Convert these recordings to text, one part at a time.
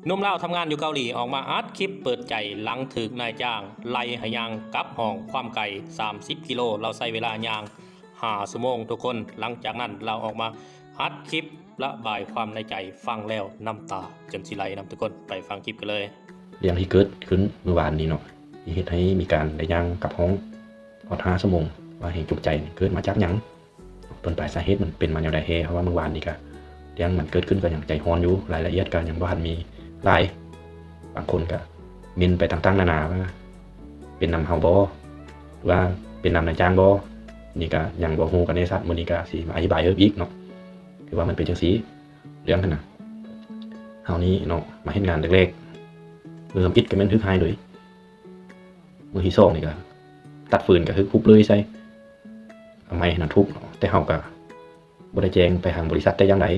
หนุ่มลาวทำงานอยู่เกาหลีออกมาอัดคลิปเปิดใจหลังถึกนายจ้างไล่ให้ย่างกลับห้องความไกล30 กิโลเราใช้เวลาย่าง5 ชั่วโมงทุกคนหลังจากนั้นเราออกมาอัดคลิประบายความในใจฟังแล้วน้ำตาจนสิไหลนำทุกคนไปฟังคลิปกันเลยเรื่องที่เกิดขึ้นเมื่อวานนี้เนาะที่เฮ็ดให้มีการได้ย่างกลับห้องพอ5 ชั่วโมงว่าเหตุจุกใจเกิดมาจากหยังต้นปลายสาเหตุมันเป็นมาอย่างไรเพราะว่าเมื่อวานนี้ก็เรื่องมันเกิดขึ้นก็อย่างใจฮ้อนอยู่รายละเอียดก็ยังบ่ทันมีหลายบางคนก็เม้นไปต่างๆนานาว่าเป็นนำเฮาบ่หรือว่าเป็นนำนายจ้างบ่นี่ก็ยังบ่ฮู้กันแน่ชัดมื้อนี้ก็สิมาอธิบายเพิ่มอีกเนาะคือว่ามันเป็นจังซี่เรื่องนั้นน่ะเฮานี้เนาะมาเฮ็ดงานแรกๆมือทำอิฐก็แม่นทึกหายเลยมือที่2นี่ก็ตัดฟืนก็คือคุบเลยใส่เอาไม้นั่นทุบแต่เฮาก็บ่ได้แจ้งไปทางบริษัทแต่อย่างใด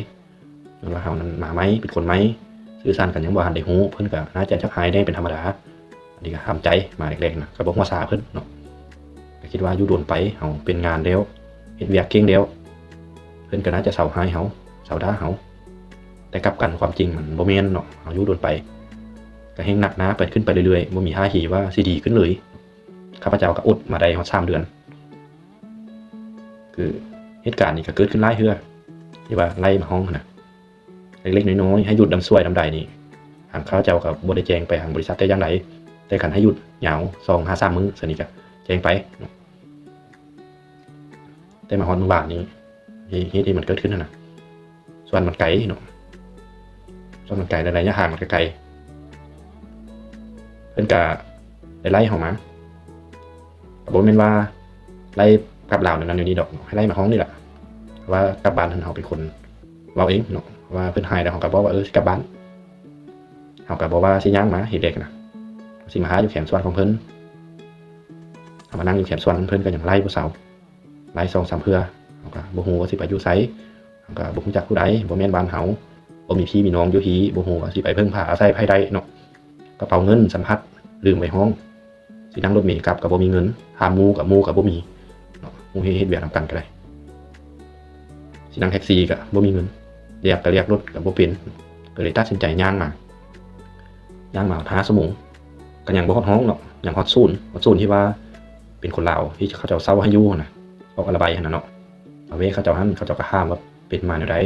ว่าเฮานั้นมาไหมเป็นคนไหมสื่อสารกันยังบ่ทันได้ฮู้เพิ่นก็น่าจะจักหายได้เป็นธรรมดาอันนี้ก็ทำใจมาแรกๆนะก็บ่ฮู้ภาษาเพิ่นเนาะก็คิดว่าอยู่โดนไปเฮาเป็นงานแล้วเฮ็ดเวียกเก่งแล้วเพิ่นก็น่าจะเซาหายเฮาเซาด่าเฮาแต่กลับกันความจริงมันบ่แม่นเนาะเฮาอยู่โดนไปก็แฮงหนักหนาไปขึ้นไปเรื่อยๆบ่มีท่าทีว่าสิดีขึ้นเลยข้าพเจ้าก็อดมาได้ฮอด3 เดือนคือเหตุการณ์นี้ก็เกิดขึ้นหลายเทื่อที่ว่าไล่มาห้องน่ะเล็กๆน้อยๆให้หยุดดำซวยดำใดนี่ทางข้าพเจ้าก็บ่ได้แจ้งไปทางบริษัทแต่อย่างใดแต่คันให้หยุดยาว2-3 มื้อซั่นนี่ก็แจ้งไปแต่มาฮอดเมื่อวานนี้เหตุที่มันเกิดขึ้นนั่นน่ะส่วนมันไกลเนาะส่วนมันไกลระยะห่างมันก็ไกลเพิ่นก็ได้ไล่เฮามาก็บ่แม่นว่าไล่กลับลาวนั่นอยู่นี่ดอกให้ไล่มาห้องนี่แหละว่ากลับบ้านเฮาเป็นคนเว้าเองเนาะว่าเพิ่นหายแล้วเฮาก็บอกว่าสิกลับบ้านเฮาก็บอกว่าสิย่างมาเฮ็ดเด็กน่ะสิมาหาอยู่แคมป์สวนของเพิ่นเฮามานั่งอยู่แคมป์สวนเพิ่นก็ยังไล่บ่เซาไล่2-3เทื่อเฮาก็บ่ฮู้ว่าสิไปอยู่ไสเฮาก็บ่ฮู้จักผู้ใดบ่แม่นบ้านเฮาบ่มีพี่มีน้องอยู่ที่บ่ฮู้ว่าสิไปพึ่งพาอาศัยไผใดเนาะกระเป๋าเงินสัมภาษณ์ลืมไว้ห้องสินั่งรถเมล์กลับก็บ่มีเงินหาหมู่ก็บ่มีเนาะหมู่เฮ็ดเวียกนำกันก็ได้สินั่งแท็กซี่ก็บ่มีเงินเรียกรถก็บ่เป็นก็เลยตัดสินใจย่างมา5 ชั่วโมงก็ยังบ่ฮอดห้องเนาะยังฮอดศูนย์ที่ว่าเป็นคนลาวที่เขาเจ้าเซาให้อยู่น่ะออกระบายหั่นน่ะเนาะเอาเว้เขาเจ้าหันเขาเจ้าก็ห้ามว่าเป็นมาแนวใด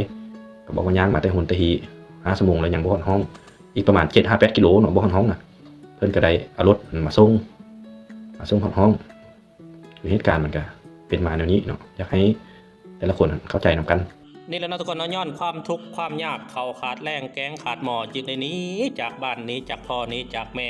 ก็บอกว่าย่างมาแต่หนแต่ฮี5 ชั่วโมงแล้วยังบ่ฮอดห้องอีกประมาณ 7-8 กิโลเนาะบ่ฮอดห้องน่ะเพิ่นก็ได้เอารถมาส่งฮอดห้องเหตุการณ์มันก็เป็นมาแนวนี้เนาะอยากให้แต่ละคนเข้าใจนำกันนี่แหละเนาะทุกคนเนาะย้อนความทุกข์ความยากเขาขาดแรงแกงขาดหมอจึงได้หนีจากบ้านนี้จากพ่อนี้จากแม่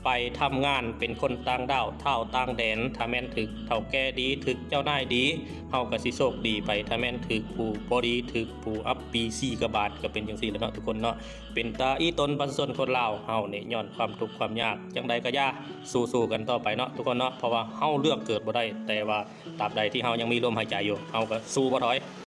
ไปทำงานเป็นคนต่างดาวเท่าต่างแดนถ้าแม่นถึกเฒ่าแก่ดีถึกเจ้านายดีเฮาก็สิโชคดีไปถ้าแม่นถึกผู้บ่ดีถึกผู้อัปปี4กะบาทก็เป็นจังซี่แหละเนาะทุกคนเนาะเป็นตาอีตนประชาชนคนลาวเฮานี่ย้อนความทุกข์ความยากจังใดก็อย่าสู้ๆกันต่อไปเนาะทุกคนเนาะเพราะว่าเฮาเลือกเกิดบ่ได้แต่ว่าตราบใดที่เฮายังมีลมหายใจอยู่เฮาก็สู้บ่ถอย